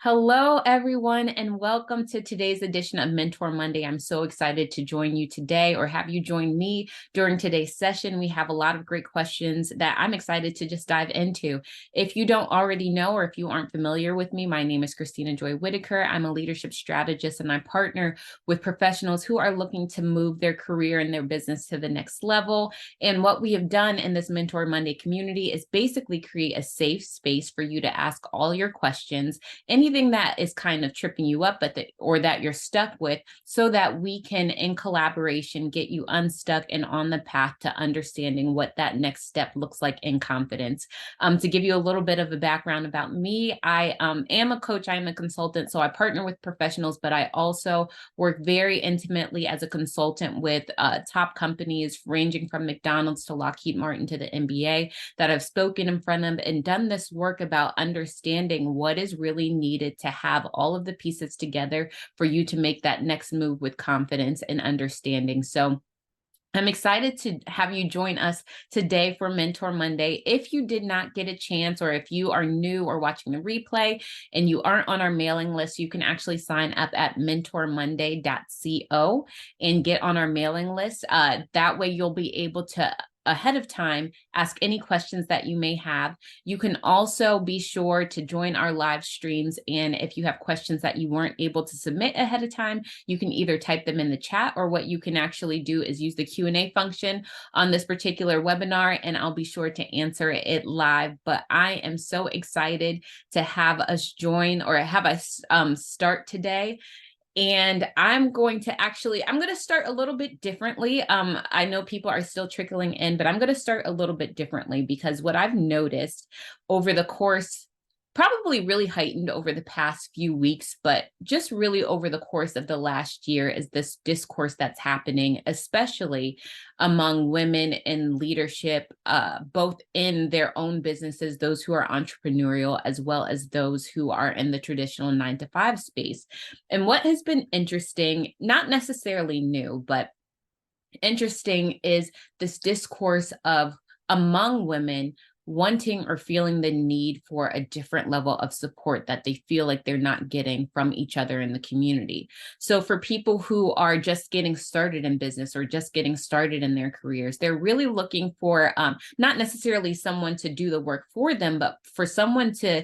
Hello, everyone, and welcome to today's edition of Mentor Monday. I'm so excited to join you today or have you join me during today's session. We have a lot of great questions that I'm excited to just dive into. If you don't already know, or if you aren't familiar with me, my name is Christina Whittaker. I'm a leadership strategist, and I partner with professionals who are looking to move their career and their business to the next level. And what we have done in this Mentor Monday community is basically create a safe space for you to ask all your questions, anything that is kind of tripping you up, or that you're stuck with, so that we can, in collaboration, get you unstuck and on the path to understanding what that next step looks like in confidence. To give you a little bit of a background about me, I am a coach, I am a consultant, so I partner with professionals, but I also work very intimately as a consultant with top companies ranging from McDonald's to Lockheed Martin to the NBA that I've spoken in front of and done this work about understanding what is really needed to have all of the pieces together for you to make that next move with confidence and understanding. So I'm excited to have you join us today for Mentor Monday. If you did not get a chance, or if you are new or watching the replay and you aren't on our mailing list, you can actually sign up at mentormonday.co and get on our mailing list. That way you'll be able to ahead of time ask any questions that you may have. You can also be sure to join our live streams, and if you have questions that you weren't able to submit ahead of time, you can either type them in the chat, or what you can actually do is use the Q&A function on this particular webinar, and I'll be sure to answer it live. But I am so excited to have us join, or have us start today. And I'm going to start a little bit differently. I know people are still trickling in, but I'm going to start a little bit differently, because what I've noticed over the course, probably really heightened over the past few weeks, but just really over the course of the last year, is this discourse that's happening, especially among women in leadership, both in their own businesses, those who are entrepreneurial, as well as those who are in the traditional 9-to-5 space. And what has been interesting, not necessarily new, but interesting, is this discourse of among women wanting or feeling the need for a different level of support that they feel like they're not getting from each other in the community. So for people who are just getting started in business or just getting started in their careers, they're really looking for not necessarily someone to do the work for them, but for someone to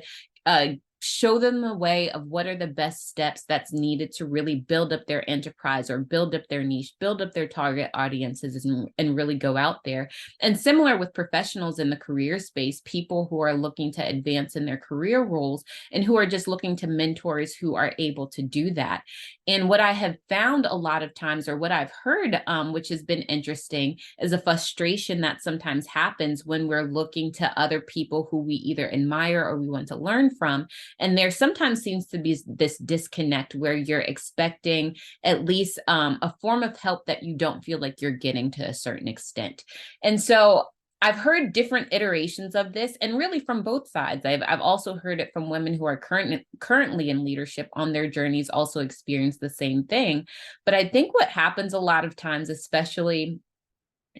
show them the way of what are the best steps that's needed to really build up their enterprise, or build up their niche, build up their target audiences, and really go out there. And similar with professionals in the career space, people who are looking to advance in their career roles and who are just looking to mentors who are able to do that. And what I have found a lot of times, or what I've heard, which has been interesting, is a frustration that sometimes happens when we're looking to other people who we either admire or we want to learn from. And there sometimes seems to be this disconnect where you're expecting at least a form of help that you don't feel like you're getting to a certain extent. And so I've heard different iterations of this, and really from both sides. I've also heard it from women who are currently in leadership on their journeys, also experience the same thing. But I think what happens a lot of times, especially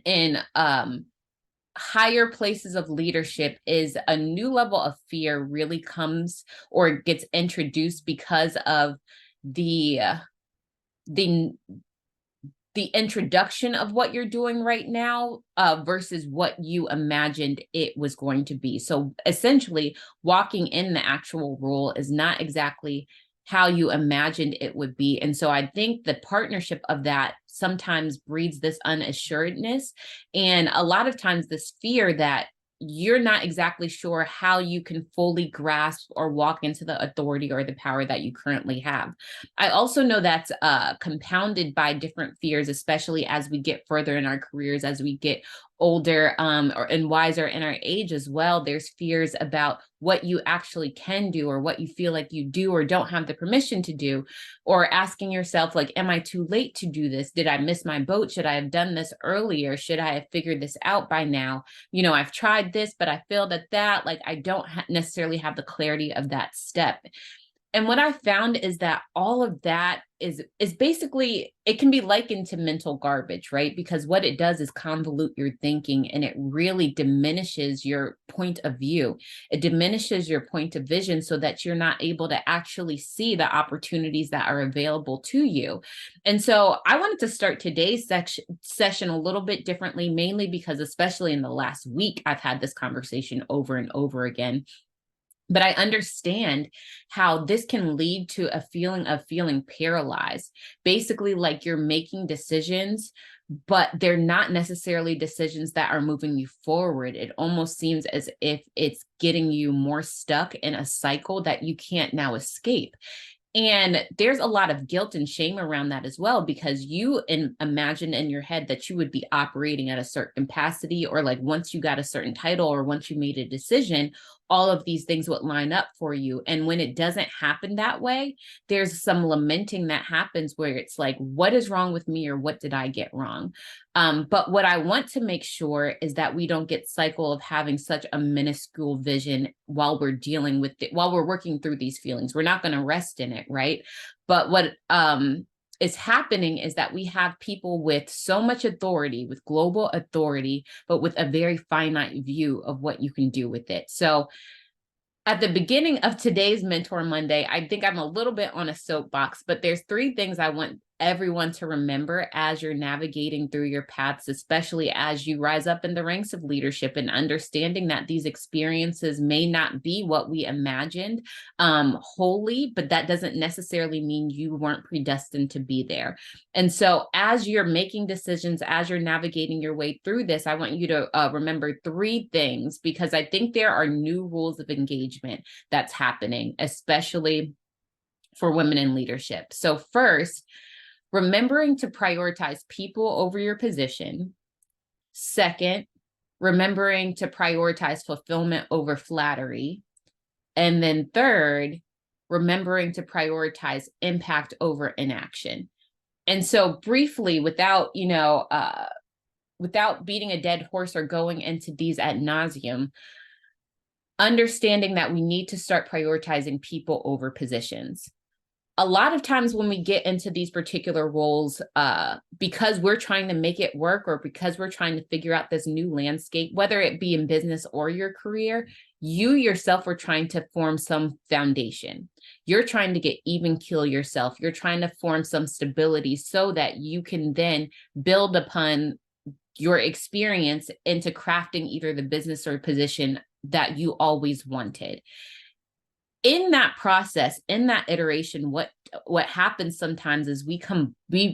in higher places of leadership, is a new level of fear really comes or gets introduced because of the introduction of what you're doing right now versus what you imagined it was going to be. So essentially, walking in the actual role is not exactly how you imagined it would be. And so I think the partnership of that sometimes breeds this unassuredness, and a lot of times this fear that you're not exactly sure how you can fully grasp or walk into the authority or the power that you currently have. I also know that's compounded by different fears, especially as we get further in our careers, as we get older and wiser in our age as well. There's fears about what you actually can do, or what you feel like you do or don't have the permission to do, or asking yourself, like, am I too late to do this? Did I miss my boat? Should I have done this earlier? Should I have figured this out by now? I've tried this, but I failed at that. Like, I don't necessarily have the clarity of that step. And what I found is that all of that is basically, it can be likened to mental garbage, right? Because what it does is convolute your thinking, and it really diminishes your point of view. It diminishes your point of vision so that you're not able to actually see the opportunities that are available to you. And so I wanted to start today's session a little bit differently, mainly because especially in the last week, I've had this conversation over and over again. But I understand how this can lead to a feeling of feeling paralyzed, basically like you're making decisions, but they're not necessarily decisions that are moving you forward. It almost seems as if it's getting you more stuck in a cycle that you can't now escape. And there's a lot of guilt and shame around that as well, because you imagine in your head that you would be operating at a certain capacity, or like once you got a certain title or once you made a decision, all of these things would line up for you. And when it doesn't happen that way, there's some lamenting that happens where it's like, what is wrong with me, or what did I get wrong? But what I want to make sure is that we don't get cycle of having such a minuscule vision while we're dealing with it, while we're working through these feelings. We're not going to rest in it, right? But what is happening is that we have people with so much authority, with global authority, but with a very finite view of what you can do with it. So at the beginning of today's Mentor Monday, I think I'm a little bit on a soapbox, but there's 3 things I want everyone to remember as you're navigating through your paths, especially as you rise up in the ranks of leadership, and understanding that these experiences may not be what we imagined wholly, but that doesn't necessarily mean you weren't predestined to be there. And so as you're making decisions, as you're navigating your way through this, I want you to remember 3 things, because I think there are new rules of engagement that's happening, especially for women in leadership. So first, remembering to prioritize people over your position. Second, remembering to prioritize fulfillment over flattery. And then third, remembering to prioritize impact over inaction. And so briefly, without beating a dead horse or going into these ad nauseum, understanding that we need to start prioritizing people over positions. A lot of times when we get into these particular roles, because we're trying to make it work, or because we're trying to figure out this new landscape, whether it be in business or your career, you yourself are trying to form some foundation. You're trying to get even keel yourself. You're trying to form some stability so that you can then build upon your experience into crafting either the business or position that you always wanted. In that process, in that iteration, what happens sometimes is we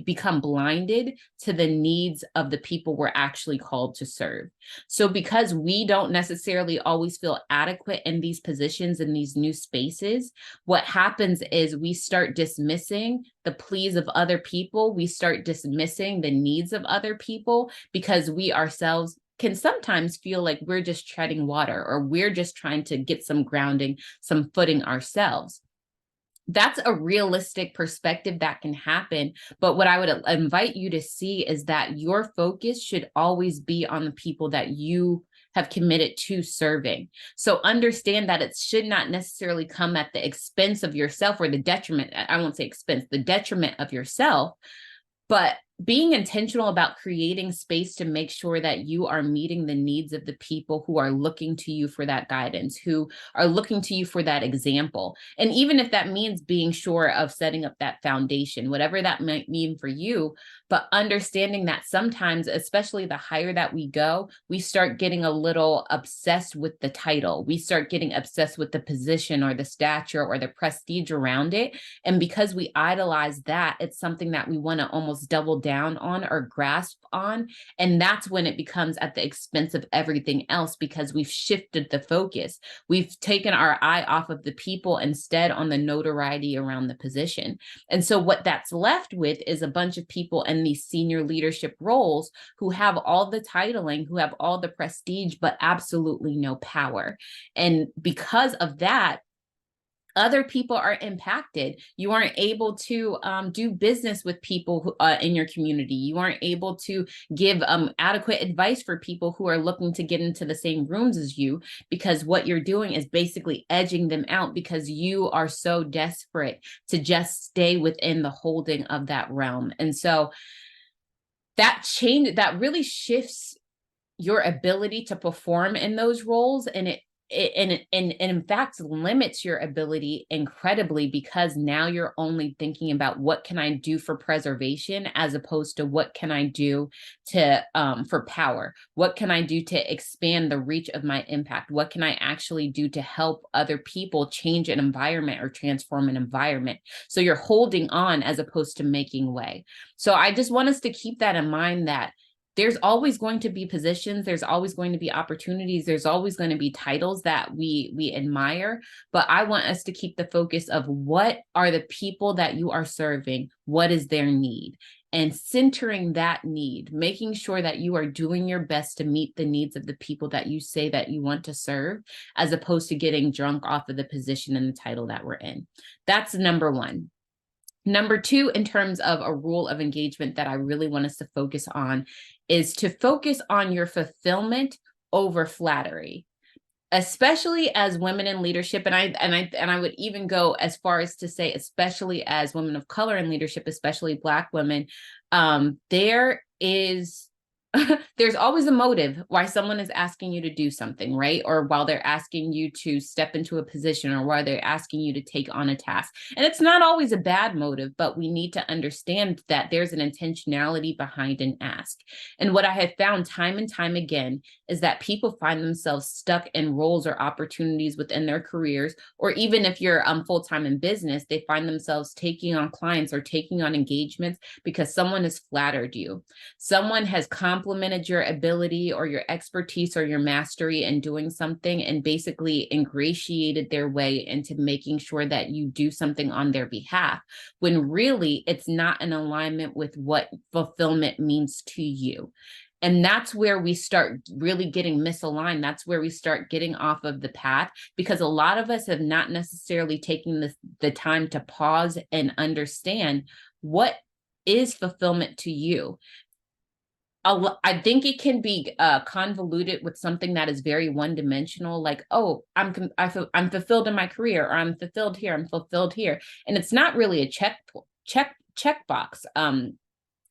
become blinded to the needs of the people we're actually called to serve. So because we don't necessarily always feel adequate in these positions, in these new spaces, what happens is we start dismissing the pleas of other people. We start dismissing the needs of other people, because we ourselves can sometimes feel like we're just treading water, or we're just trying to get some grounding, some footing ourselves. That's a realistic perspective that can happen. But what I would invite you to see is that your focus should always be on the people that you have committed to serving. So understand that it should not necessarily come at the expense of yourself, or the detriment, I won't say expense, the detriment of yourself, but being intentional about creating space to make sure that you are meeting the needs of the people who are looking to you for that guidance, who are looking to you for that example. And even if that means being sure of setting up that foundation, whatever that might mean for you, but understanding that sometimes, especially the higher that we go, we start getting a little obsessed with the title. We start getting obsessed with the position or the stature or the prestige around it. And because we idolize that, it's something that we want to almost double down on or grasp on. And that's when it becomes at the expense of everything else, because we've shifted the focus. We've taken our eye off of the people, instead on the notoriety around the position. And so what that's left with is a bunch of people in these senior leadership roles who have all the titling, who have all the prestige, but absolutely no power. And because of that, other people are impacted. You aren't able to do business with people who, in your community. You aren't able to give adequate advice for people who are looking to get into the same rooms as you, because what you're doing is basically edging them out because you are so desperate to just stay within the holding of that realm. And so that really shifts your ability to perform in those roles, and it in fact limits your ability incredibly, because now you're only thinking about what can I do for preservation, as opposed to what can I do to for power, what can I do to expand the reach of my impact, what can I actually do to help other people change an environment or transform an environment. So you're holding on as opposed to making way. So I just want us to keep that in mind, that there's always going to be positions, there's always going to be opportunities, there's always going to be titles that we admire, but I want us to keep the focus of what are the people that you are serving, what is their need, and centering that need, making sure that you are doing your best to meet the needs of the people that you say that you want to serve, as opposed to getting drunk off of the position and the title that we're in. That's number one. Number two, in terms of a rule of engagement that I really want us to focus on, is to focus on your fulfillment over flattery, especially as women in leadership. And I would even go as far as to say, especially as women of color in leadership, especially Black women, there's always a motive why someone is asking you to do something, right? Or while they're asking you to step into a position, or while they're asking you to take on a task. And it's not always a bad motive, but we need to understand that there's an intentionality behind an ask. And what I have found time and time again is that people find themselves stuck in roles or opportunities within their careers, or even if you're full-time in business, they find themselves taking on clients or taking on engagements because someone has flattered you. Someone has complimented your ability or your expertise or your mastery in doing something, and basically ingratiated their way into making sure that you do something on their behalf, when really it's not in alignment with what fulfillment means to you. And that's where we start really getting misaligned. That's where we start getting off of the path, because a lot of us have not necessarily taken the time to pause and understand what is fulfillment to you. I think it can be convoluted with something that is very one-dimensional, like, oh, I'm fulfilled in my career, or I'm fulfilled here, I'm fulfilled here, and it's not really a checkbox.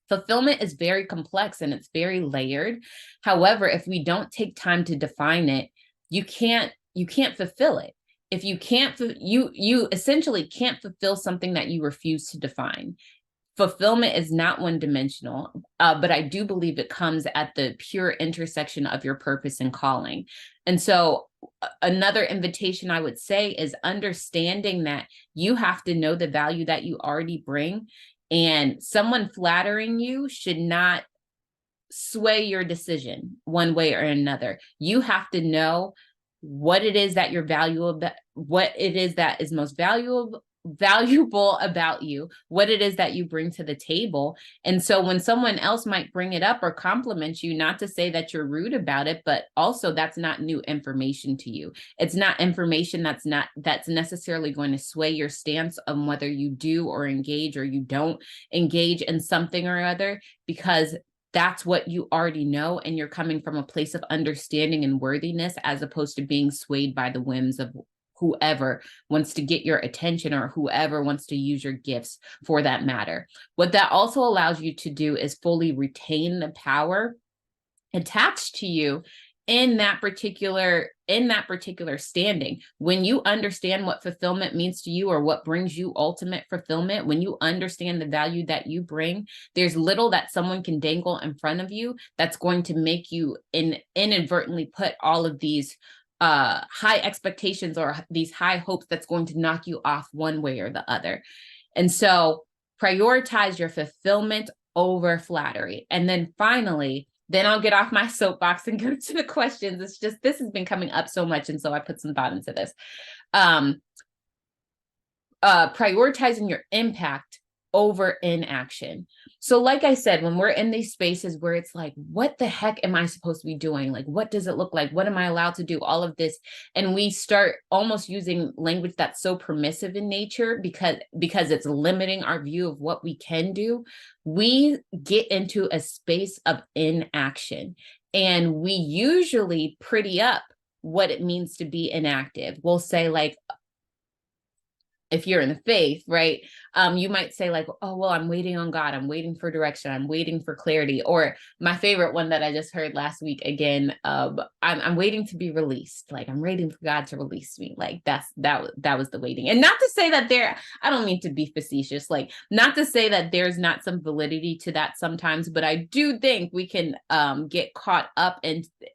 Fulfillment is very complex and it's very layered. However, if we don't take time to define it, you can't fulfill it. If you can't, you essentially can't fulfill something that you refuse to define. Fulfillment is not one-dimensional, but I do believe it comes at the pure intersection of your purpose and calling. And so another invitation I would say is understanding that you have to know the value that you already bring, and someone flattering you should not sway your decision one way or another. You have to know what it is that you're valuable, what it is that is most valuable about you, what it is that you bring to the table. And so when someone else might bring it up or compliment you, not to say that you're rude about it, but also that's not new information to you. It's not information that's necessarily going to sway your stance on whether you do or engage or you don't engage in something or other, because that's what you already know, and you're coming from a place of understanding and worthiness, as opposed to being swayed by the whims of whoever wants to get your attention or whoever wants to use your gifts for that matter. What that also allows you to do is fully retain the power attached to you in that particular standing. When you understand what fulfillment means to you, or what brings you ultimate fulfillment, when you understand the value that you bring, there's little that someone can dangle in front of you that's going to make you inadvertently put all of these high expectations or these high hopes that's going to knock you off one way or the other. And so prioritize your fulfillment over flattery. And then finally, then I'll get off my soapbox and go to the questions. It's just, this has been coming up so much, and so I put some thought into this. Prioritizing your impact over inaction. So like I said, when we're in these spaces where it's like, what the heck am I supposed to be doing? Like, what does it look like? What am I allowed to do? All of this. And we start almost using language that's so permissive in nature because it's limiting our view of what we can do. We get into a space of inaction, and we usually pretty up what it means to be inactive. We'll say like, if you're in the faith, right? You might say like, oh, well, I'm waiting on God. I'm waiting for direction. I'm waiting for clarity. Or my favorite one that I just heard last week again, I'm waiting to be released. Like I'm waiting for God to release me. Like that was the waiting. And not to say that I don't mean to be facetious, like not to say that there's not some validity to that sometimes, but I do think we can get caught up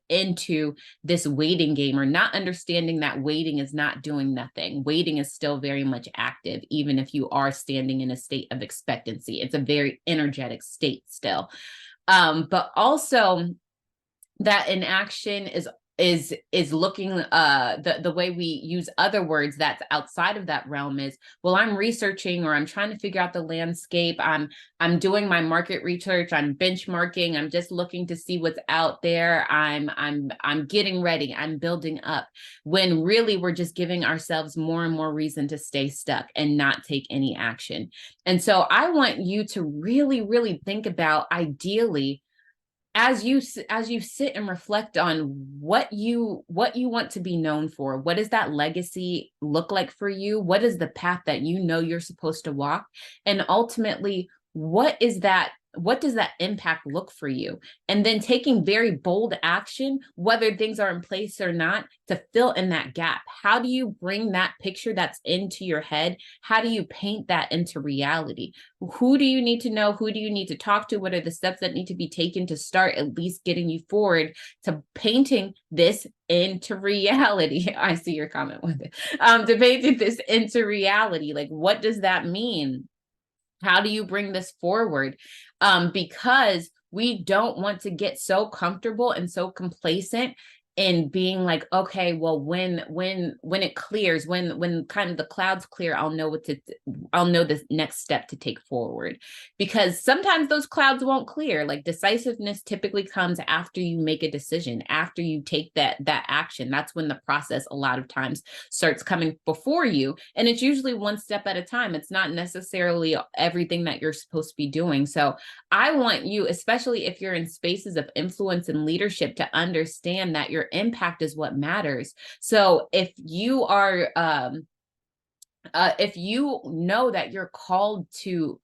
into this waiting game, or not understanding that waiting is not doing nothing. Waiting is still very much active, even if you are standing in a state of expectancy. It's a very energetic state still. But also that inaction is looking, the way we use other words that's outside of that realm is, well, I'm researching, or I'm trying to figure out the landscape. I'm doing my market research. I'm benchmarking. I'm just looking to see what's out there. I'm getting ready. I'm building up, when really we're just giving ourselves more and more reason to stay stuck and not take any action. And so I want you to really, really think about, ideally, as you sit and reflect on what you want to be known for, what does that legacy look like for you? What is the path that you know you're supposed to walk? And ultimately, what does that impact look for you? And then taking very bold action, whether things are in place or not, to fill in that gap. How do you bring that picture that's into your head? How do you paint that into reality? Who do you need to know? Who do you need to talk to? What are the steps that need to be taken to start at least getting you forward to painting this into reality? I see your comment with it. To painting this into reality. Like, what does that mean? How do you bring this forward? Because we don't want to get so comfortable and so complacent in being like, okay, well, when it clears, when kind of the clouds clear, I'll know the next step to take forward. Because sometimes those clouds won't clear. Like, decisiveness typically comes after you make a decision, after you take that action. That's when the process a lot of times starts coming before you. And it's usually one step at a time. It's not necessarily everything that you're supposed to be doing. So I want you, especially if you're in spaces of influence and leadership, to understand that your impact is what matters. So if you are, if you know that you're called to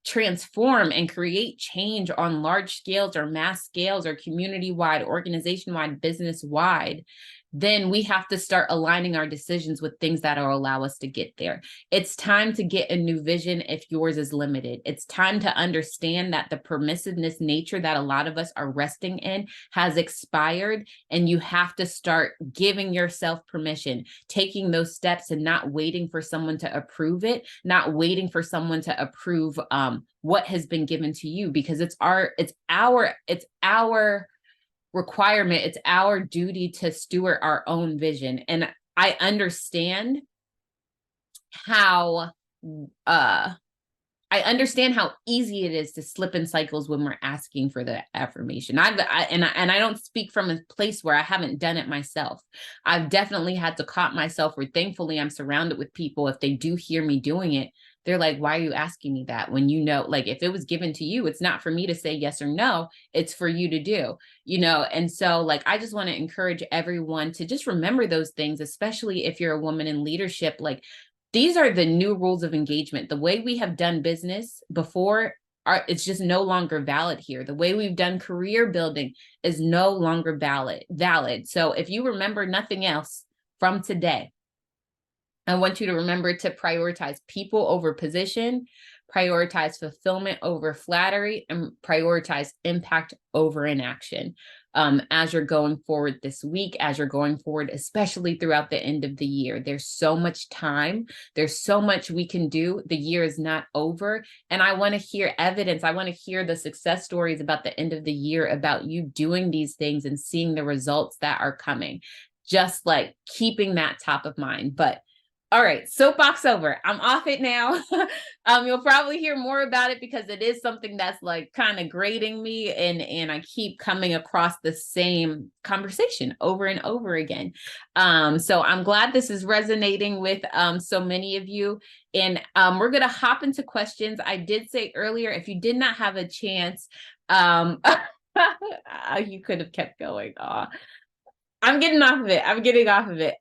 transform and create change on large scales or mass scales or community-wide, organization-wide, business-wide, then we have to start aligning our decisions with things that will allow us to get there. It's time to get a new vision if yours is limited. It's time to understand that the permissiveness nature that a lot of us are resting in has expired, and you have to start giving yourself permission, taking those steps, and not waiting for someone to approve it, not waiting for someone to approve what has been given to you, because it's our requirement. It's our duty to steward our own vision. And I understand how easy it is to slip in cycles when we're asking for the affirmation. I don't speak from a place where I haven't done it myself. I've definitely had to caught myself, where thankfully I'm surrounded with people. If they do hear me doing it, they're like, why are you asking me that? When you know, like, if it was given to you, it's not for me to say yes or no, it's for you to do, And so, like, I just want to encourage everyone to just remember those things, especially if you're a woman in leadership. Like, these are the new rules of engagement. The way we have done business before, it's just no longer valid here. The way we've done career building is no longer valid. So if you remember nothing else from today, I want you to remember to prioritize people over position, prioritize fulfillment over flattery, and prioritize impact over inaction. As you're going forward this week, as you're going forward, especially throughout the end of the year. There's so much time. There's so much we can do. The year is not over. And I want to hear evidence. I want to hear the success stories about the end of the year, about you doing these things and seeing the results that are coming. Just like keeping that top of mind. But All right, soapbox over. I'm off it now. You'll probably hear more about it because it is something that's like kind of grating me, and I keep coming across the same conversation over and over again. So I'm glad this is resonating with so many of you. And we're gonna hop into questions. I did say earlier, if you did not have a chance, you could have kept going. I'm getting off of it. I'm getting off of it.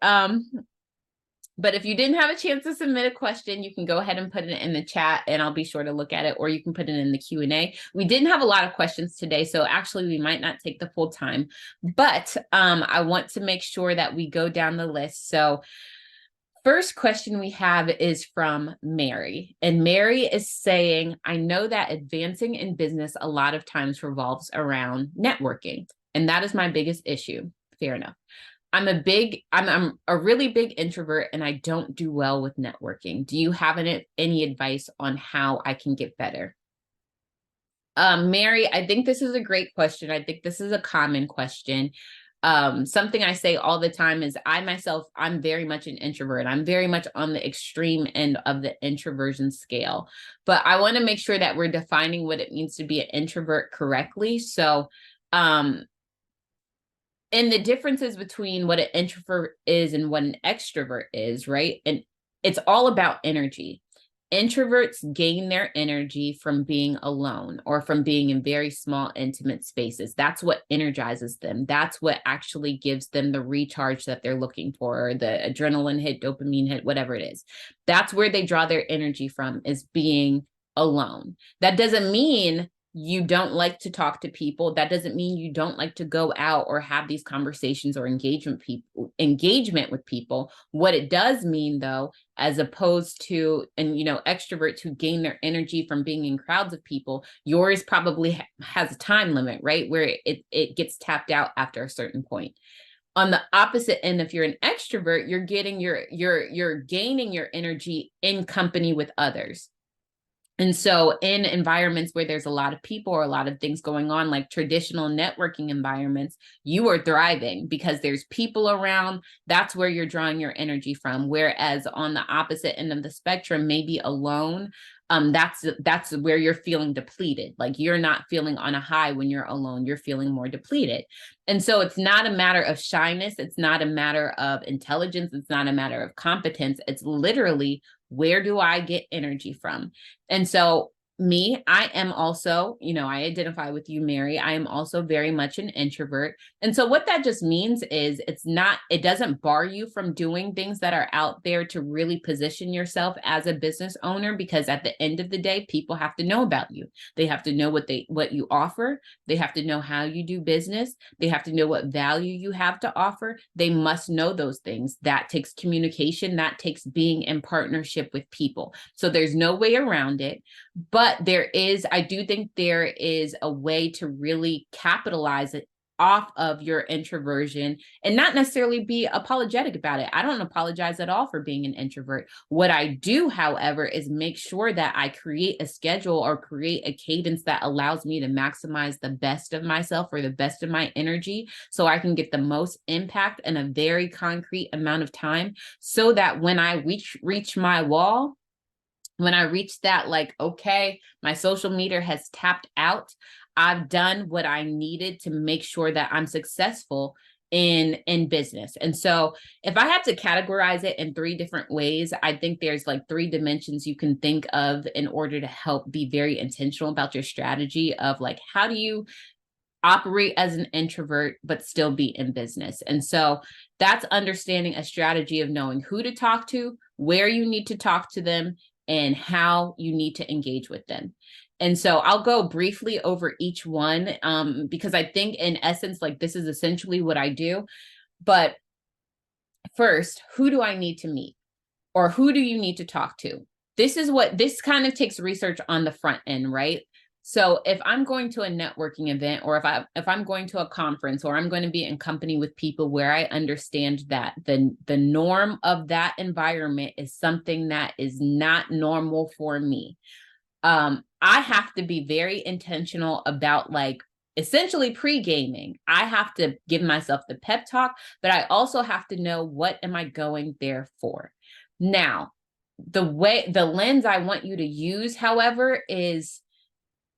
But if you didn't have a chance to submit a question, you can go ahead and put it in the chat and I'll be sure to look at it, or you can put it in the Q&A. We didn't have a lot of questions today, so actually we might not take the full time, but I want to make sure that we go down the list. So first question we have is from Mary, and Mary is saying, I know that advancing in business a lot of times revolves around networking, and that is my biggest issue. Fair enough. I'm a really big introvert and I don't do well with networking. Do you have any advice on how I can get better? Mary, I think this is a great question. I think this is a common question. Something I say all the time is I'm very much an introvert. I'm very much on the extreme end of the introversion scale, but I want to make sure that we're defining what it means to be an introvert correctly. So, and the differences between what an introvert is and what an extrovert is, right? And it's all about energy. Introverts gain their energy from being alone or from being in very small, intimate spaces. That's what energizes them. That's what actually gives them the recharge that they're looking for, or the adrenaline hit, dopamine hit, whatever it is. That's where they draw their energy from, is being alone. That doesn't mean you don't like to talk to people. That doesn't mean you don't like to go out or have these conversations or engagement with people. What it does mean, though, as opposed to, and extroverts who gain their energy from being in crowds of people, yours probably has a time limit, right? Where it gets tapped out after a certain point. On the opposite end, if you're an extrovert, you're gaining your energy in company with others. And so in environments where there's a lot of people or a lot of things going on, like traditional networking environments, you are thriving because there's people around. That's where you're drawing your energy from. Whereas on the opposite end of the spectrum, maybe alone, that's where you're feeling depleted. Like you're not feeling on a high when you're alone, you're feeling more depleted. And so it's not a matter of shyness. It's not a matter of intelligence. It's not a matter of competence. It's literally, where do I get energy from? And so I am also, I identify with you, Mary. I am also very much an introvert. And so what that just means is it doesn't bar you from doing things that are out there to really position yourself as a business owner, because at the end of the day, people have to know about you. They have to know what you offer. They have to know how you do business. They have to know what value you have to offer. They must know those things. That takes communication. That takes being in partnership with people. So there's no way around it. But I do think there is a way to really capitalize it off of your introversion and not necessarily be apologetic about it. I don't apologize at all for being an introvert. What I do, however, is make sure that I create a schedule or create a cadence that allows me to maximize the best of myself or the best of my energy, so I can get the most impact in a very concrete amount of time, so that when I reach my wall, when I reach that, like, okay, my social meter has tapped out, I've done what I needed to make sure that I'm successful in business. And so if I had to categorize it in 3 different ways, I think there's like 3 dimensions you can think of in order to help be very intentional about your strategy of like, how do you operate as an introvert but still be in business? And so that's understanding a strategy of knowing who to talk to, where you need to talk to them, and how you need to engage with them. And so I'll go briefly over each one, because I think in essence, like, this is essentially what I do. But first, who do I need to meet, or who do you need to talk to? This kind of takes research on the front end, right? So if I'm going to a networking event, or if I'm going to a conference, or I'm going to be in company with people where I understand that the norm of that environment is something that is not normal for me, I have to be very intentional about, like, essentially pre-gaming. I have to give myself the pep talk, but I also have to know, what am I going there for? Now, the lens I want you to use, however, is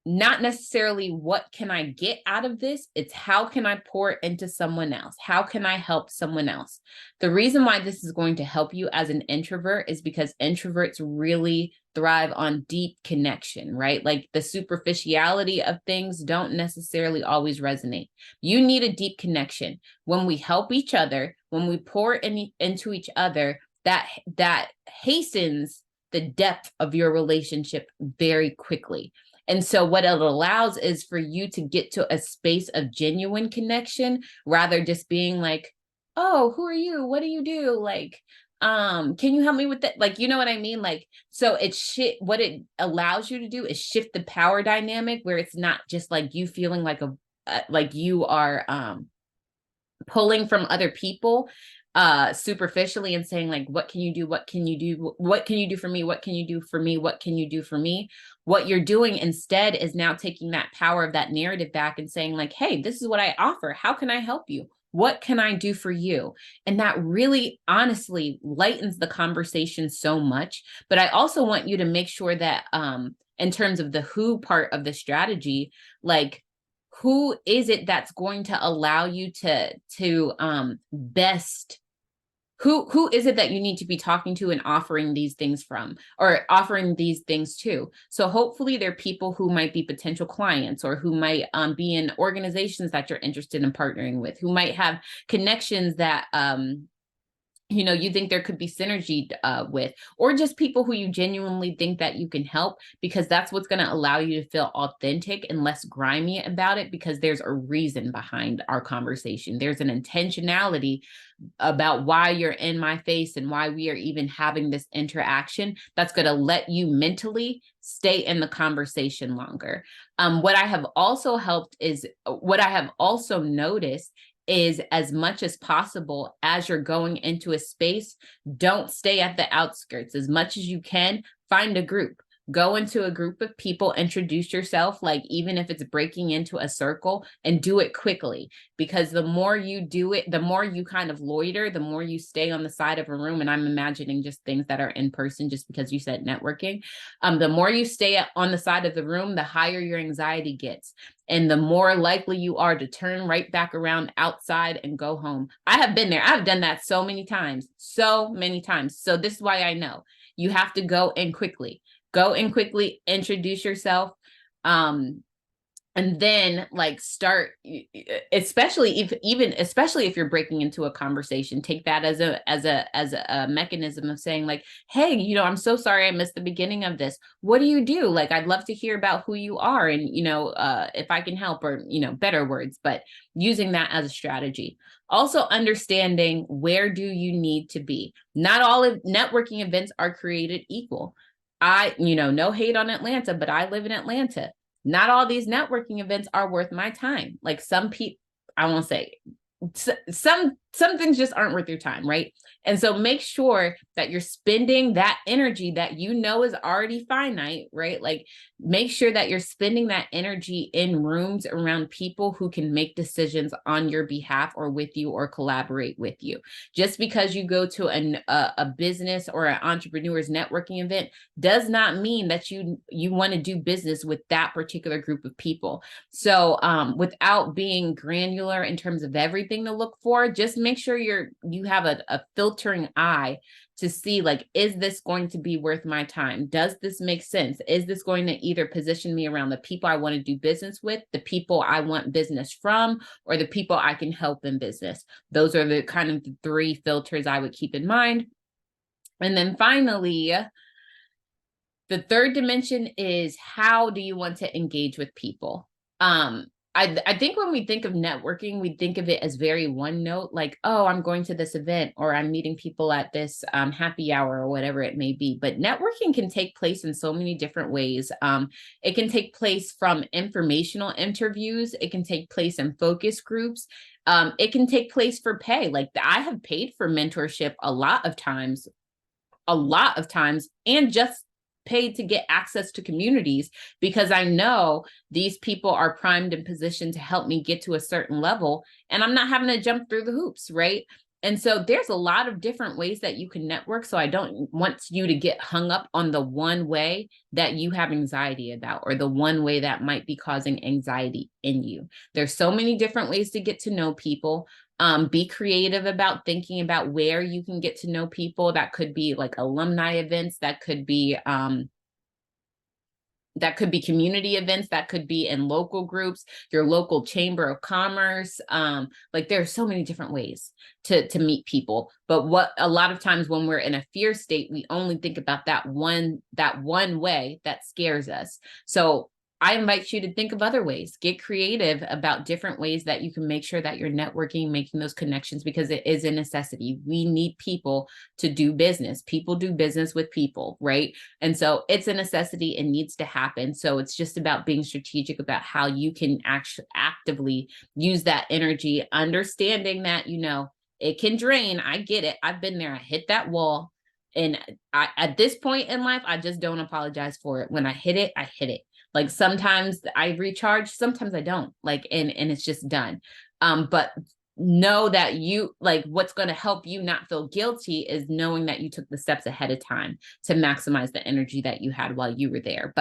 not necessarily what can I get out of this? It's how can I pour it into someone else? How can I help someone else? The reason why this is going to help you as an introvert is because introverts really thrive on deep connection, right? Like the superficiality of things don't necessarily always resonate. You need a deep connection. When we help each other, when we pour into each other, that hastens the depth of your relationship very quickly. And so what it allows is for you to get to a space of genuine connection, rather just being like, oh, who are you? What do you do? Like, can you help me with that? Like, you know what I mean? Like, so what it allows you to do is shift the power dynamic, where it's not just like you feeling like like you are pulling from other people superficially and saying like, what can you do? What can you do? What can you do for me? What can you do for me? What can you do for me? What you're doing instead is now taking that power of that narrative back and saying like, hey, this is what I offer. How can I help you? What can I do for you? And that really honestly lightens the conversation so much. But I also want you to make sure that in terms of the who part of the strategy, like, who is it that's going to allow you to best, who is it that you need to be talking to and offering these things from, or offering these things to? So hopefully they're people who might be potential clients, or who might be in organizations that you're interested in partnering with, who might have connections that you think there could be synergy with, or just people who you genuinely think that you can help, because that's what's going to allow you to feel authentic and less grimy about it, because there's a reason behind our conversation. There's an intentionality about why you're in my face and why we are even having this interaction that's going to let you mentally stay in the conversation longer. What I have also noticed is, as much as possible, as you're going into a space, don't stay at the outskirts. As much as you can, find a group. Go into a group of people, introduce yourself, like even if it's breaking into a circle, and do it quickly. Because the more you do it, the more you kind of loiter, the more you stay on the side of a room. And I'm imagining just things that are in person, just because you said networking. The more you stay on the side of the room, the higher your anxiety gets. And the more likely you are to turn right back around outside and go home. I have been there. I've done that so many times. So this is why I know you have to go in quickly. Go in quickly, introduce yourself, and then like start, especially if you're breaking into a conversation, take that as a mechanism of saying like, hey, I'm so sorry I missed the beginning of this. What do you do? Like, I'd love to hear about who you are, and if I can help, or better words, but using that as a strategy. Also understanding, where do you need to be? Not all of networking events are created equal. No hate on Atlanta, but I live in Atlanta. Not all these networking events are worth my time. Like some people, I won't say, some things just aren't worth your time, right? And so make sure that you're spending that energy that is already finite, right? Like make sure that you're spending that energy in rooms around people who can make decisions on your behalf, or with you, or collaborate with you. Just because you go to a business or an entrepreneur's networking event does not mean that you want to do business with that particular group of people. So without being granular in terms of everything to look for, just make sure you have a filtering eye to see, like, is this going to be worth my time? Does this make sense? Is this going to either position me around the people I want to do business with, the people I want business from, or the people I can help in business? Those are the kind of the three filters I would keep in mind. And then finally, the third dimension is, how do you want to engage with people? I think when we think of networking, we think of it as very one note, like, oh, I'm going to this event, or I'm meeting people at this happy hour, or whatever it may be. But networking can take place in so many different ways. It can take place from informational interviews. It can take place in focus groups. It can take place for pay. Like, I have paid for mentorship a lot of times, and just paid to get access to communities because I know these people are primed and positioned to help me get to a certain level, and I'm not having to jump through the hoops, right? And so there's a lot of different ways that you can network. So I don't want you to get hung up on the one way that you have anxiety about, or the one way that might be causing anxiety in you. There's so many different ways to get to know people. Be creative about thinking about where you can get to know people. That could be like alumni events, that could be community events, that could be in local groups, your local chamber of commerce. Like there are so many different ways to meet people. But what a lot of times when we're in a fear state, we only think about that one way that scares us. So I invite you to think of other ways. Get creative about different ways that you can make sure that you're networking, making those connections, because it is a necessity. We need people to do business. People do business with people, right? And so it's a necessity. It needs to happen. So it's just about being strategic about how you can actually actively use that energy, understanding that, it can drain. I get it. I've been there. I hit that wall. And at this point in life, I just don't apologize for it. When I hit it, I hit it. Like sometimes I recharge, sometimes I don't, like, and it's just done. But know that what's going to help you not feel guilty is knowing that you took the steps ahead of time to maximize the energy that you had while you were there.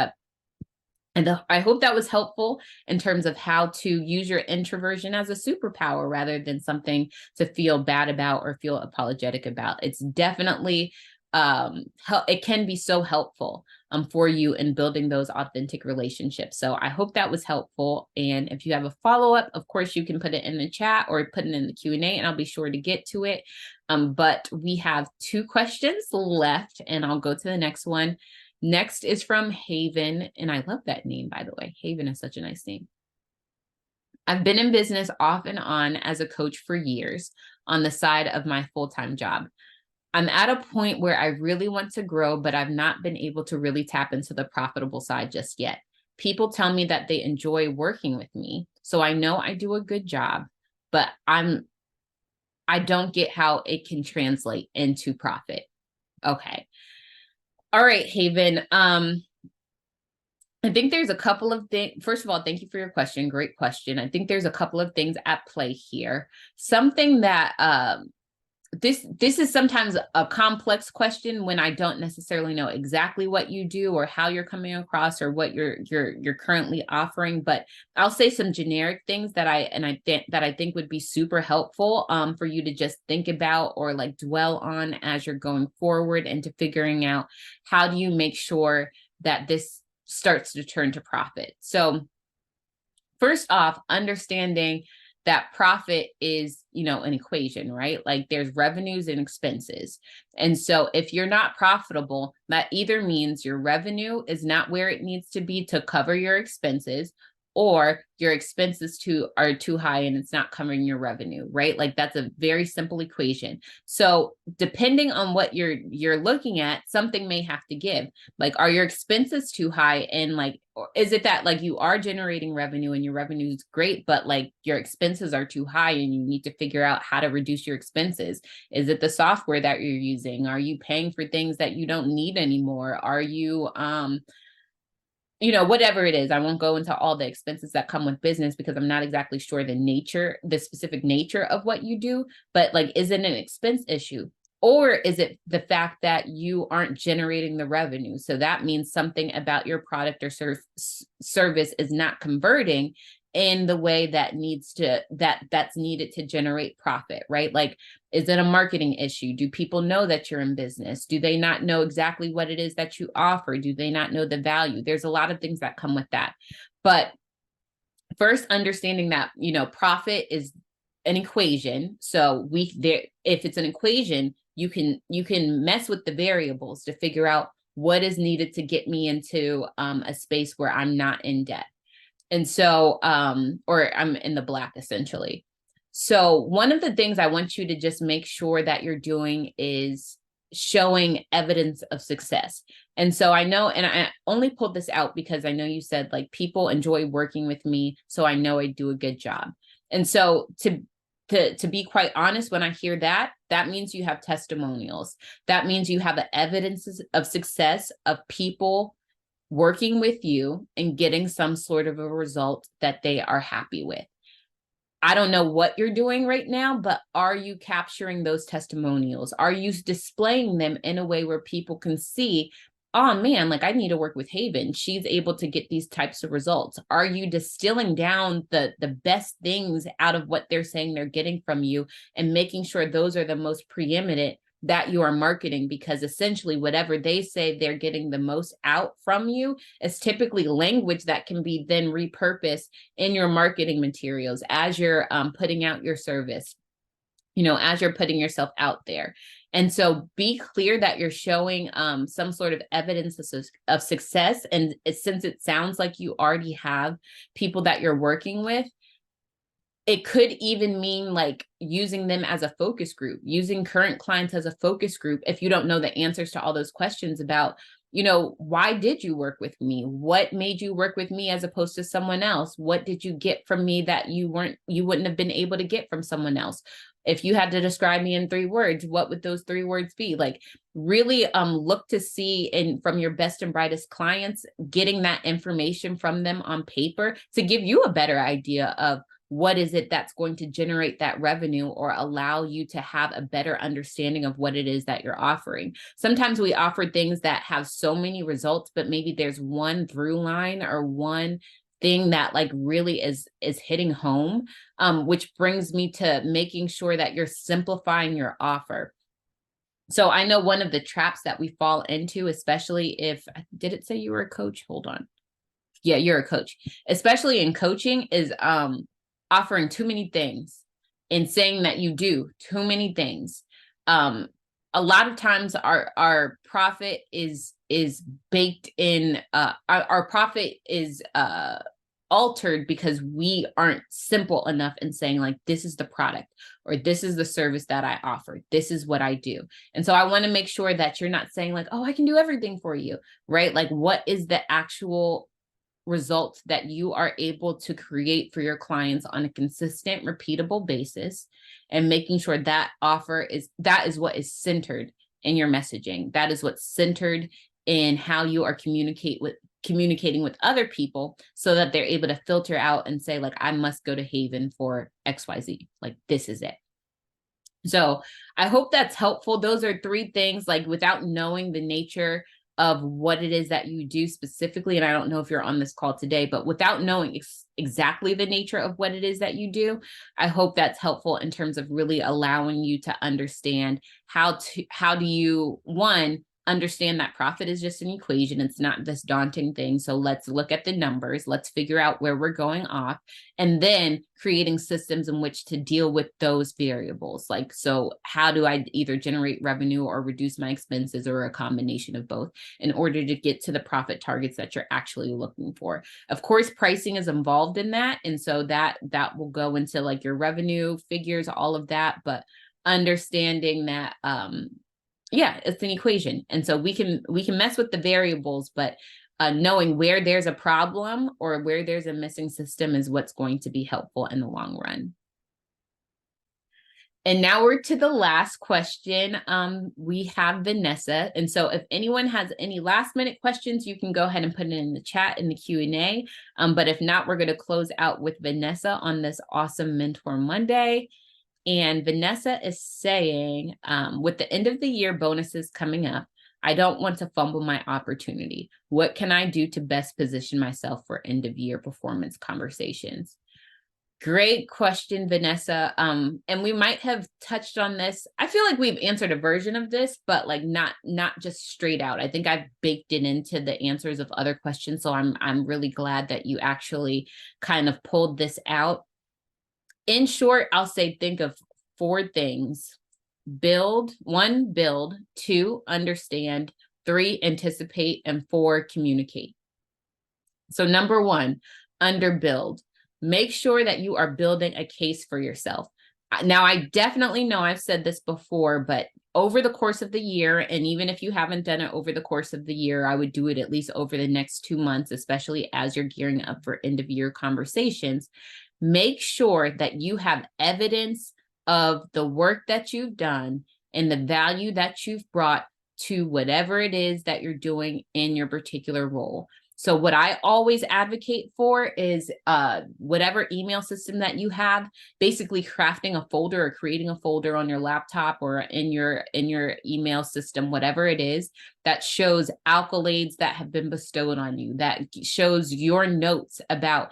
I hope that was helpful in terms of how to use your introversion as a superpower rather than something to feel bad about or feel apologetic about. It's definitely, it can be so helpful for you in building those authentic relationships. So I hope that was helpful. And if you have a follow-up, of course, you can put it in the chat or put it in the Q&A, and I'll be sure to get to it. But we have 2 questions left, and I'll go to the next one. Next is from Haven, and I love that name, by the way. Haven is such a nice name. I've been in business off and on as a coach for years on the side of my full-time job. I'm at a point where I really want to grow, but I've not been able to really tap into the profitable side just yet. People tell me that they enjoy working with me, so I know I do a good job, but I don't get how it can translate into profit. Okay. All right, Haven. I think there's a couple of things. First of all, thank you for your question. Great question. I think there's a couple of things at play here. Something that this is sometimes a complex question when I don't necessarily know exactly what you do or how you're coming across or what you're currently offering. But I'll say some generic things that I think would be super helpful for you to just think about or like dwell on as you're going forward into figuring out how do you make sure that this starts to turn to profit. So first off, understanding that profit is, an equation, right? Like there's revenues and expenses. And so if you're not profitable, that either means your revenue is not where it needs to be to cover your expenses, or your expenses are too high and it's not covering your revenue, right? Like that's a very simple equation. So depending on what you're looking at, something may have to give. Like, are your expenses too high? And like, or is it that like you are generating revenue and your revenue is great, but like your expenses are too high and you need to figure out how to reduce your expenses? Is it the software that you're using? Are you paying for things that you don't need anymore? Are you, whatever it is? I won't go into all the expenses that come with business because I'm not exactly sure the specific nature of what you do, but like, is it an expense issue? Or is it the fact that you aren't generating the revenue? So that means something about your product or service is not converting in the way that's needed to generate profit, right? Like, is it a marketing issue? Do people know that you're in business? Do they not know exactly what it is that you offer? Do they not know the value? There's a lot of things that come with that. But first, understanding that, profit is an equation. So if it's an equation, you can mess with the variables to figure out what is needed to get me into a space where I'm not in debt. And so, or I'm in the black essentially. So one of the things I want you to just make sure that you're doing is showing evidence of success. And so I know, and I only pulled this out because I know you said like people enjoy working with me, so I know I do a good job. And so to be quite honest, when I hear that That means you have testimonials. That means you have evidences of success of people working with you and getting some sort of a result that they are happy with. I don't know what you're doing right now, but are you capturing those testimonials? Are you displaying them in a way where people can see, oh man, like I need to work with Haven. She's able to get these types of results. Are you distilling down the best things out of what they're saying they're getting from you and making sure those are the most preeminent that you are marketing? Because essentially whatever they say they're getting the most out from you is typically language that can be then repurposed in your marketing materials as you're putting out your service, as you're putting yourself out there. And so be clear that you're showing some sort of evidence of success. And since it sounds like you already have people that you're working with, it could even mean like using them as a focus group, using current clients as a focus group. If you don't know the answers to all those questions about, why did you work with me? What made you work with me as opposed to someone else? What did you get from me that you wouldn't have been able to get from someone else? If you had to describe me in 3 words, what would those 3 words be? Like really look to see from your best and brightest clients, getting that information from them on paper to give you a better idea of what is it that's going to generate that revenue or allow you to have a better understanding of what it is that you're offering. Sometimes we offer things that have so many results, but maybe there's one through line or one thing that like really is hitting home, which brings me to making sure that you're simplifying your offer. So I know one of the traps that we fall into, especially did it say you were a coach? Hold on. Yeah, you're a coach, especially in coaching, is offering too many things and saying that you do too many things. A lot of times our profit is baked in, our profit is altered because we aren't simple enough in saying like, this is the product or this is the service that I offer. This is what I do. And so I want to make sure that you're not saying like, oh, I can do everything for you, right? Like what is the actual results that you are able to create for your clients on a consistent, repeatable basis, and making sure that that is what is centered in your messaging. That is what's centered in how you are communicating with other people so that they're able to filter out and say like, I must go to Haven for XYZ. Like this is it. So I hope that's helpful. Those are 3 things, like without knowing the nature of what it is that you do specifically. And I don't know if you're on this call today, but without knowing exactly the nature of what it is that you do, I hope that's helpful in terms of really allowing you to understand how do you, one, understand that profit is just an equation. It's not this daunting thing. So let's look at the numbers. Let's figure out where we're going off, and then creating systems in which to deal with those variables. Like, so how do I either generate revenue or reduce my expenses, or a combination of both, in order to get to the profit targets that you're actually looking for? Of course, pricing is involved in that. And so that will go into like your revenue figures, all of that, but understanding that, yeah, it's an equation. And so we can mess with the variables, but knowing where there's a problem or where there's a missing system is what's going to be helpful in the long run. And now we're to the last question. We have Vanessa. And so if anyone has any last minute questions, you can go ahead and put it in the chat in the Q&A. But if not, we're going to close out with Vanessa on this awesome Mentor Monday. And Vanessa is saying, with the end of the year bonuses coming up, I don't want to fumble my opportunity. What can I do to best position myself for end of year performance conversations? Great question, Vanessa. And we might have touched on this. I feel like we've answered a version of this, but like not just straight out. I think I've baked it into the answers of other questions. So I'm really glad that you actually kind of pulled this out. In short, I'll say think of 4 things. Build. 1, build. 2, understand. 3, anticipate. And 4, communicate. So number 1, underbuild. Make sure that you are building a case for yourself. Now, I definitely know I've said this before, but over the course of the year, and even if you haven't done it over the course of the year, I would do it at least over the next 2 months, especially as you're gearing up for end of year conversations. Make sure that you have evidence of the work that you've done and the value that you've brought to whatever it is that you're doing in your particular role. So what I always advocate for is whatever email system that you have, basically crafting a folder or creating a folder on your laptop or in your email system, whatever it is, that shows accolades that have been bestowed on you, that shows your notes about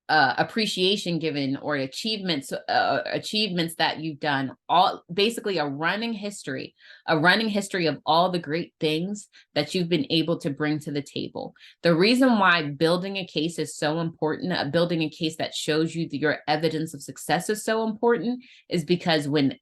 appreciation given or achievements that you've done, all basically a running history of all the great things that you've been able to bring to the table. The reason why building a case is so important, building a case that shows you your evidence of success is so important, is because when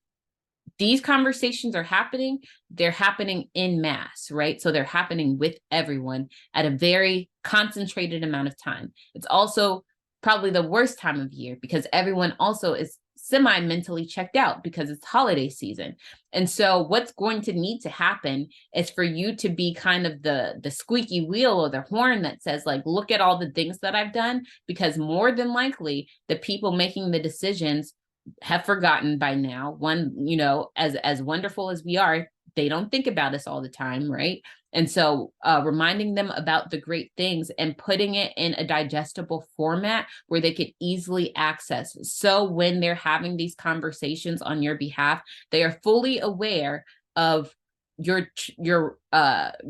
these conversations are happening, they're happening in mass, right? So they're happening with everyone at a very concentrated amount of time. It's also probably the worst time of year because everyone also is semi-mentally checked out because it's holiday season. And so what's going to need to happen is for you to be kind of the squeaky wheel or the horn that says, like, look at all the things that I've done, because more than likely the people making the decisions have forgotten by now. One, as wonderful as we are, they don't think about us all the time, right? And so reminding them about the great things and putting it in a digestible format where they could easily access. So when they're having these conversations on your behalf, they are fully aware of your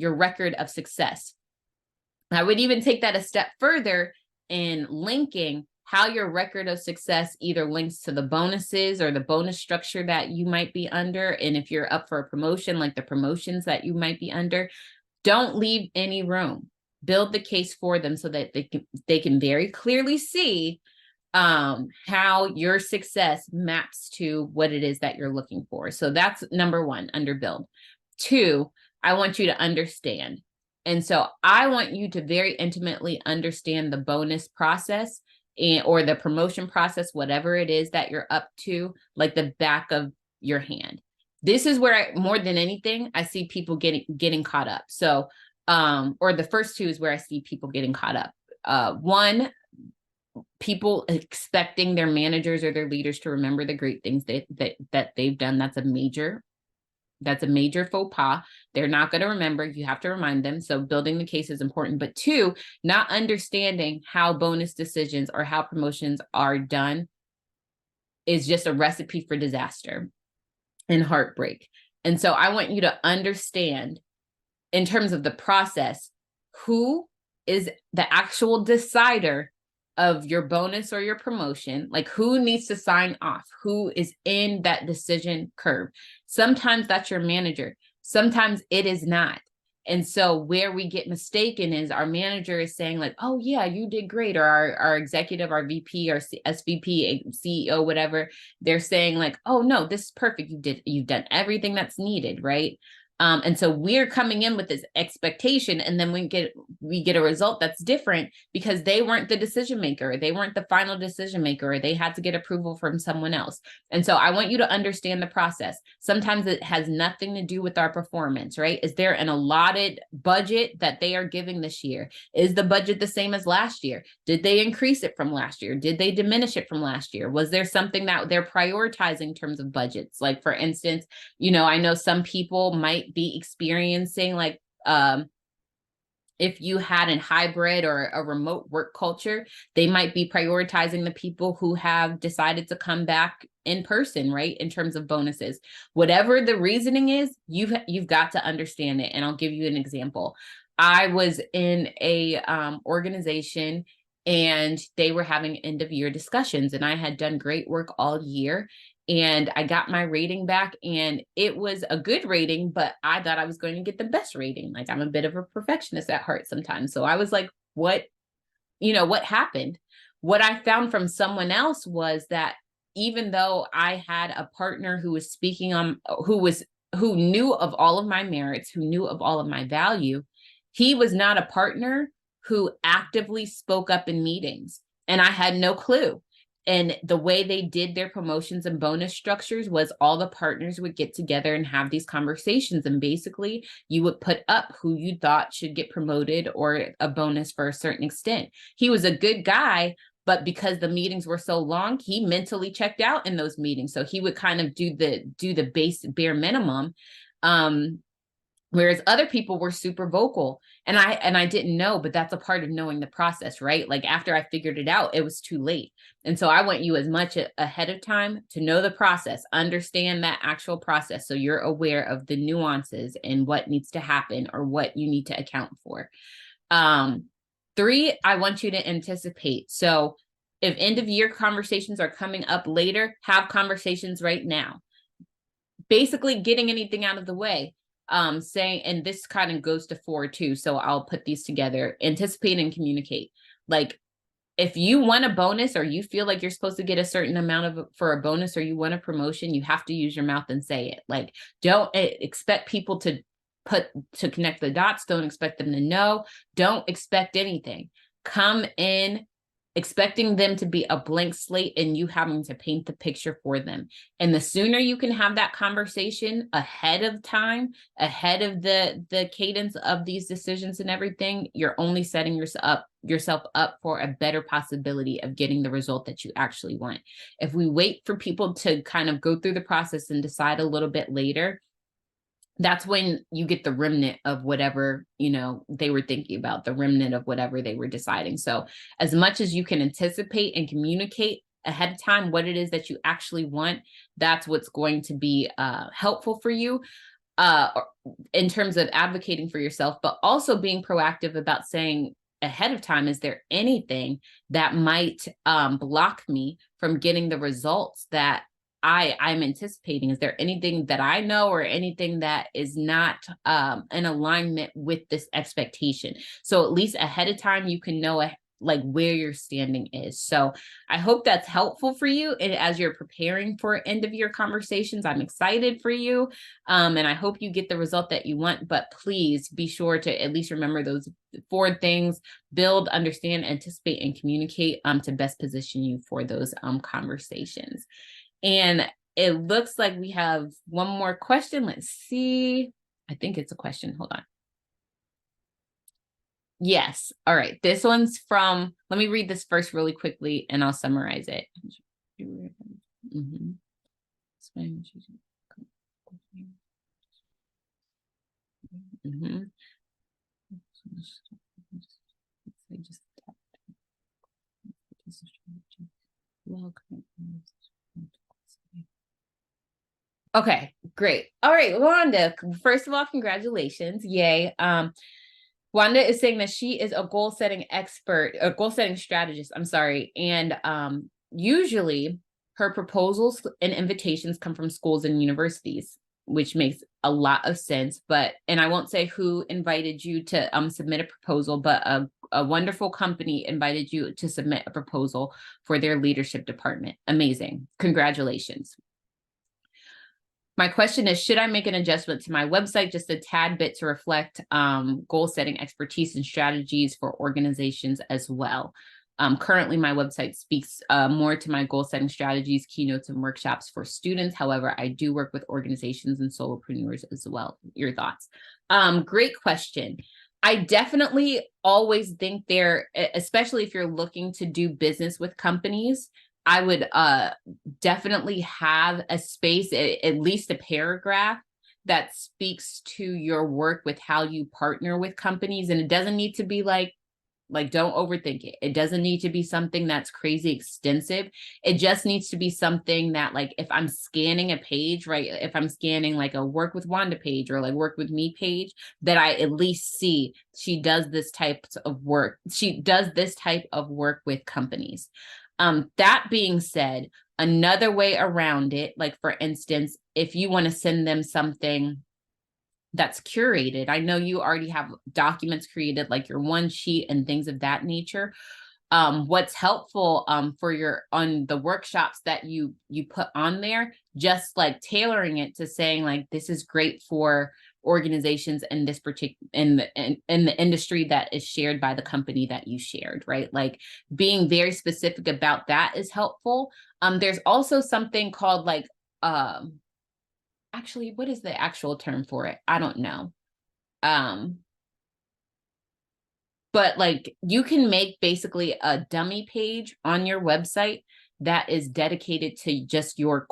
record of success. I would even take that a step further in linking how your record of success either links to the bonuses or the bonus structure that you might be under. And if you're up for a promotion, like the promotions that you might be under, don't leave any room. Build the case for them so that they can very clearly see how your success maps to what it is that you're looking for. So that's number one, under build. Two, I want you to understand. And so I want you to very intimately understand the bonus process or the promotion process, whatever it is that you're up to, like the back of your hand. This is where more than anything, I see people getting caught up. So, or the first two is where I see people getting caught up. One, people expecting their managers or their leaders to remember the great things that they've done. That's a major faux pas. They're not going to remember. You have to remind them. So building the case is important. But two, not understanding how bonus decisions or how promotions are done is just a recipe for disaster and heartbreak. And so I want you to understand, in terms of the process, who is the actual decider of your bonus or your promotion, like who needs to sign off, who is in that decision curve. Sometimes that's your manager. Sometimes it is not. And so where we get mistaken is our manager is saying like, oh yeah, you did great. Or our executive, our VP, our SVP, CEO, whatever, they're saying like, oh no, this is perfect. You've done everything that's needed, right? And so we're coming in with this expectation, and then we get a result that's different because they weren't the decision maker. They weren't the final decision maker, or they had to get approval from someone else. And so I want you to understand the process. Sometimes it has nothing to do with our performance, right? Is there an allotted budget that they are giving this year? Is the budget the same as last year? Did they increase it from last year? Did they diminish it from last year? Was there something that they're prioritizing in terms of budgets? Like, for instance, I know some people might be experiencing like if you had a hybrid or a remote work culture, they might be prioritizing the people who have decided to come back in person, right? In terms of bonuses, whatever the reasoning is, you've got to understand it. And I'll give you an example. I was in a organization, and they were having end of year discussions, and I had done great work all year. And I got my rating back, and it was a good rating, but I thought I was going to get the best rating. Like, I'm a bit of a perfectionist at heart sometimes. So I was like, what happened? What I found from someone else was that even though I had a partner who was speaking on, who knew of all of my merits, who knew of all of my value, he was not a partner who actively spoke up in meetings. And I had no clue. And the way they did their promotions and bonus structures was all the partners would get together and have these conversations. And basically, you would put up who you thought should get promoted or a bonus for a certain extent. He was a good guy, but because the meetings were so long, he mentally checked out in those meetings. So he would kind of do the bare minimum. Whereas other people were super vocal, and I didn't know, but that's a part of knowing the process, right? Like after I figured it out, it was too late. And so I want you as much ahead of time to know the process, understand that actual process, so you're aware of the nuances and what needs to happen or what you need to account for. 3, I want you to anticipate. So if end of year conversations are coming up later, have conversations right now. Basically getting anything out of the way. Saying, and this kind of goes to 4 too, so I'll put these together: anticipate and communicate. Like if you want a bonus, or you feel like you're supposed to get a certain amount for a bonus, or you want a promotion, you have to use your mouth and say it. Like, don't expect people to connect the dots. Don't expect them to know. Don't expect anything. Come in expecting them to be a blank slate and you having to paint the picture for them. And the sooner you can have that conversation ahead of time, ahead of the cadence of these decisions and everything, you're only setting yourself up for a better possibility of getting the result that you actually want. If we wait for people to kind of go through the process and decide a little bit later, that's when you get the remnant of whatever, they were thinking about, the remnant of whatever they were deciding. So as much as you can anticipate and communicate ahead of time what it is that you actually want, that's what's going to be helpful for you in terms of advocating for yourself, but also being proactive about saying ahead of time, is there anything that might block me from getting the results that I'm anticipating? Is there anything that I know or anything that is not in alignment with this expectation? So at least ahead of time, you can know like where your standing is. So I hope that's helpful for you. And as you're preparing for end of year conversations, I'm excited for you. And I hope you get the result that you want, but please be sure to at least remember those 4 things: build, understand, anticipate, and communicate to best position you for those conversations. And it looks like we have one more question. Let's see. I think it's a question. Hold on. Yes. All right. This one's from, let me read this first really quickly and I'll summarize it. Mm-hmm. Mm-hmm. Okay, great. All right, Wanda, first of all, congratulations. Yay. Wanda is saying that she is a goal-setting expert, a goal-setting strategist, I'm sorry. And usually her proposals and invitations come from schools and universities, which makes a lot of sense. And I won't say who invited you to submit a proposal, but a wonderful company invited you to submit a proposal for their leadership department. Amazing. Congratulations. My question is, should I make an adjustment to my website just a tad bit to reflect goal setting expertise and strategies for organizations as well? Currently, my website speaks more to my goal setting strategies, keynotes, and workshops for students. However, I do work with organizations and solopreneurs as well. Your thoughts? Great question. I definitely always think especially if you're looking to do business with companies, I would definitely have a space, at least a paragraph, that speaks to your work with how you partner with companies. And it doesn't need to be like don't overthink it. It doesn't need to be something that's crazy extensive. It just needs to be something that, like, if I'm scanning a page, right? If I'm scanning like a work with Wanda page or like work with me page, that I at least see she does this type of work. She does this type of work with companies. That being said, another way around it, like for instance, if you want to send them something that's curated, I know you already have documents created, like your one sheet and things of that nature. What's helpful for on the workshops that you put on there, just like tailoring it to saying like, this is great for organizations in this particular in the industry that is shared by the company that you shared, right? Like being very specific about that is helpful. There's also something called like actually, what is the actual term for it? I don't know. But like you can make basically a dummy page on your website that is dedicated to just your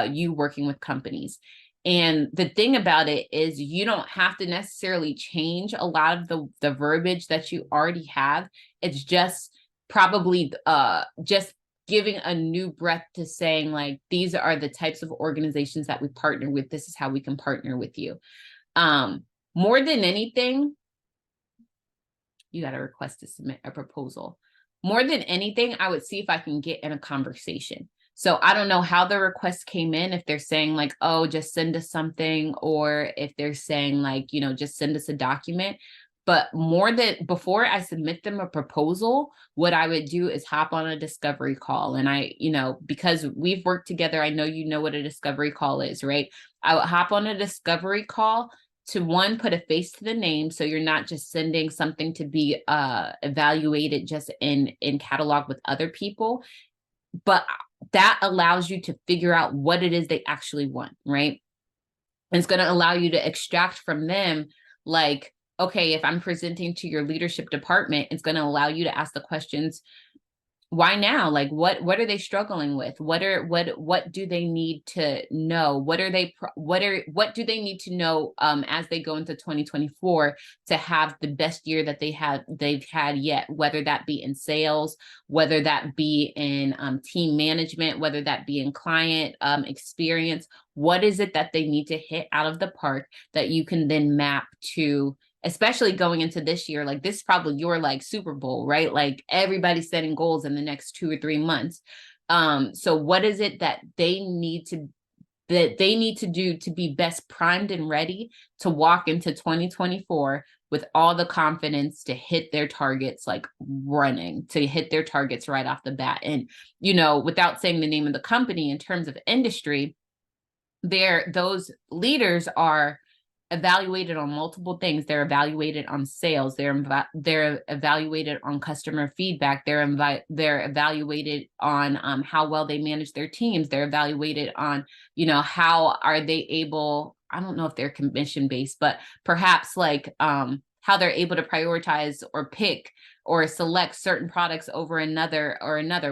you working with companies. And the thing about it is you don't have to necessarily change a lot of the verbiage that you already have. It's just probably just giving a new breath to saying like, these are the types of organizations that we partner with. This is how we can partner with you. More than anything, you got to request to submit a proposal. More than anything, I would see if I can get in a conversation. So I don't know how the request came in, if they're saying like, oh, just send us something, or if they're saying like, you know, just send us a document. But more than before I submit them a proposal, what I would do is hop on a discovery call. And I, you know, because we've worked together, I know you know what a discovery call is, right? I would hop on a discovery call to one, put a face to the name. So you're not just sending something to be evaluated just in catalog with other people, but that allows you to figure out what it is they actually want, right? And it's going to allow you to extract from them, like, okay, if I'm presenting to your leadership department, it's going to allow you to ask the questions, why now? Like, what are they struggling with? What do they need to know? What do they need to know as they go into 2024 to have the best year that they've had yet, whether that be in sales, whether that be in team management, whether that be in client experience. What is it that they need to hit out of the park that you can then map to, especially going into this year? Like, this is probably your like Super Bowl, right? Like, everybody's setting goals in the next 2 or 3 months. So what is it that they need to do to be best primed and ready to walk into 2024 with all the confidence to hit their targets, like running, to hit their targets right off the bat? And, you know, without saying the name of the company, in terms of industry, those leaders are evaluated on multiple things. They're evaluated on sales. They're evaluated on customer feedback. They're evaluated on how well they manage their teams. They're evaluated on, you know, how are they able, I don't know if they're commission based, but perhaps like how they're able to prioritize or pick or select certain products over another,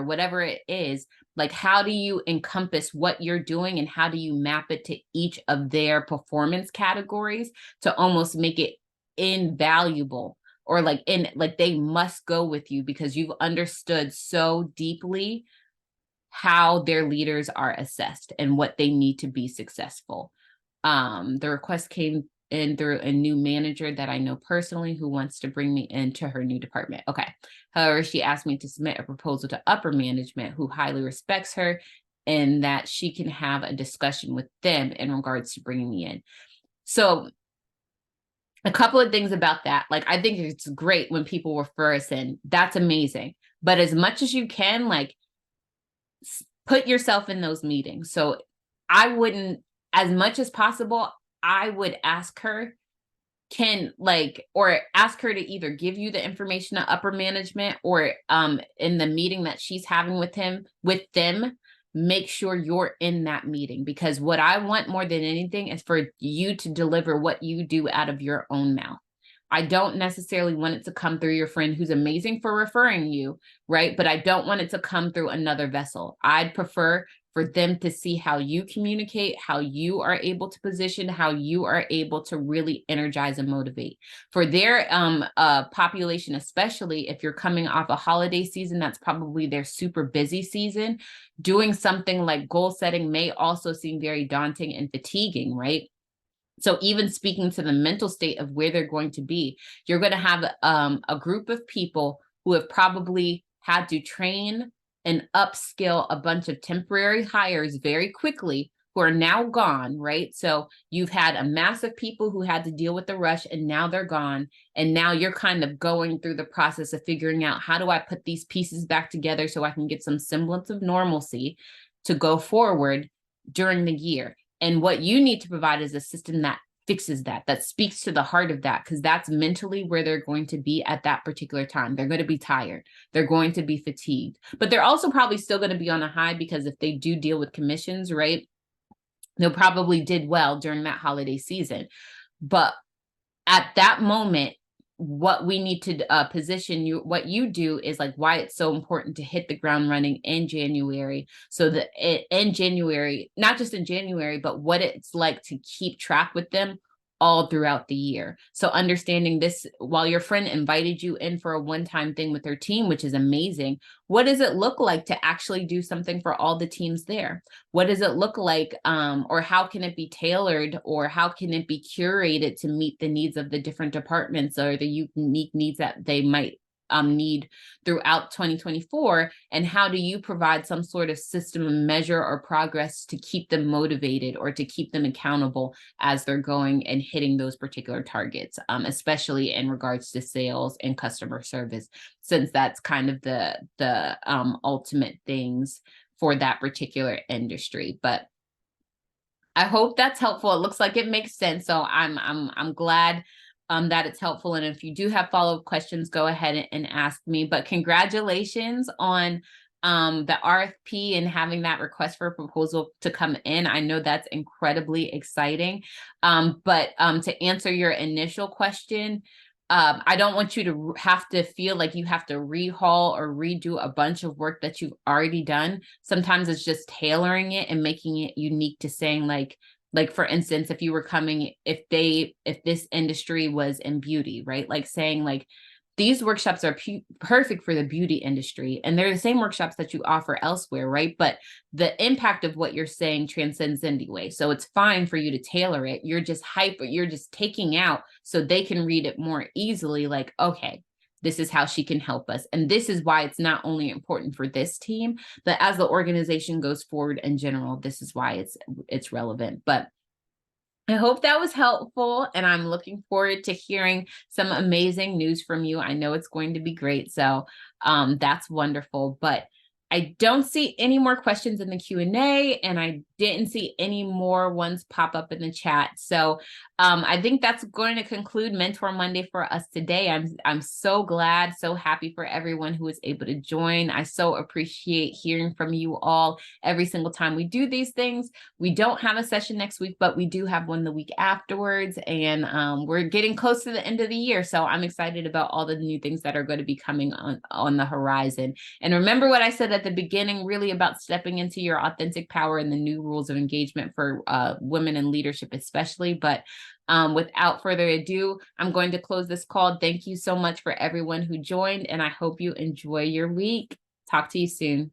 whatever it is. Like, how do you encompass what you're doing and how do you map it to each of their performance categories to almost make it invaluable, or like they must go with you because you've understood so deeply how their leaders are assessed and what they need to be successful. The request came in through a new manager that I know personally who wants to bring me into her new department. Okay. However, she asked me to submit a proposal to upper management who highly respects her and that she can have a discussion with them in regards to bringing me in. So a couple of things about that. Like, I think it's great when people refer us in. That's amazing. But as much as you can, like, put yourself in those meetings. So I wouldn't, as much as possible, I would ask her, or ask her to either give you the information to upper management, or in the meeting that she's having with them, make sure you're in that meeting. Because what I want more than anything is for you to deliver what you do out of your own mouth. I don't necessarily want it to come through your friend who's amazing for referring you, right? But I don't want it to come through another vessel. I'd prefer for them to see how you communicate, how you are able to position, how you are able to really energize and motivate. For their population, especially if you're coming off a holiday season, that's probably their super busy season. Doing something like goal setting may also seem very daunting and fatiguing, right? So even speaking to the mental state of where they're going to be, you're going to have a group of people who have probably had to train and upskill a bunch of temporary hires very quickly who are now gone, right? So you've had a mass of people who had to deal with the rush and now they're gone. And now you're kind of going through the process of figuring out, how do I put these pieces back together so I can get some semblance of normalcy to go forward during the year? And what you need to provide is a system that fixes that speaks to the heart of that, because that's mentally where they're going to be at that particular time. They're going to be tired. They're going to be fatigued, but they're also probably still going to be on a high, because if they do deal with commissions, right, they probably did well during that holiday season. But at that moment, what we need to position you, what you do is like why it's so important to hit the ground running in January. So that in January, not just in January, but what it's like to keep track with them all throughout the year. So understanding this, while your friend invited you in for a one-time thing with their team, which is amazing, what does it look like to actually do something for all the teams there? What does it look like, or how can it be tailored, or how can it be curated to meet the needs of the different departments or the unique needs that they might need throughout 2024? And how do you provide some sort of system and measure or progress to keep them motivated or to keep them accountable as they're going and hitting those particular targets, especially in regards to sales and customer service, since that's kind of the ultimate things for that particular industry. But I hope that's helpful. It looks like it makes sense. So I'm glad that it's helpful. And if you do have follow-up questions, go ahead and ask me. But congratulations on the RFP and having that request for a proposal to come in. I know that's incredibly exciting. But to answer your initial question, I don't want you to have to feel like you have to rehaul or redo a bunch of work that you've already done. Sometimes it's just tailoring it and making it unique to saying like for instance, if you were coming, if this industry was in beauty, right? Like saying like, these workshops are perfect for the beauty industry, and they're the same workshops that you offer elsewhere, right? But the impact of what you're saying transcends anyway. So it's fine for you to tailor it. You're just you're just taking out so they can read it more easily. Like, okay, this is how she can help us. And this is why it's not only important for this team, but as the organization goes forward in general, this is why it's relevant. But I hope that was helpful, and I'm looking forward to hearing some amazing news from you. I know it's going to be great, so that's wonderful. But I don't see any more questions in the Q&A, and I didn't see any more ones pop up in the chat. So I think that's going to conclude Mentor Monday for us today. I'm so glad, so happy for everyone who was able to join. I so appreciate hearing from you all every single time we do these things. We don't have a session next week, but we do have one the week afterwards, and we're getting close to the end of the year. So I'm excited about all the new things that are going to be coming on the horizon. And remember what I said at the beginning, really about stepping into your authentic power and the new rules of engagement for women in leadership especially. But without further ado, I'm going to close this call. Thank you so much for everyone who joined, and I hope you enjoy your week. Talk to you soon.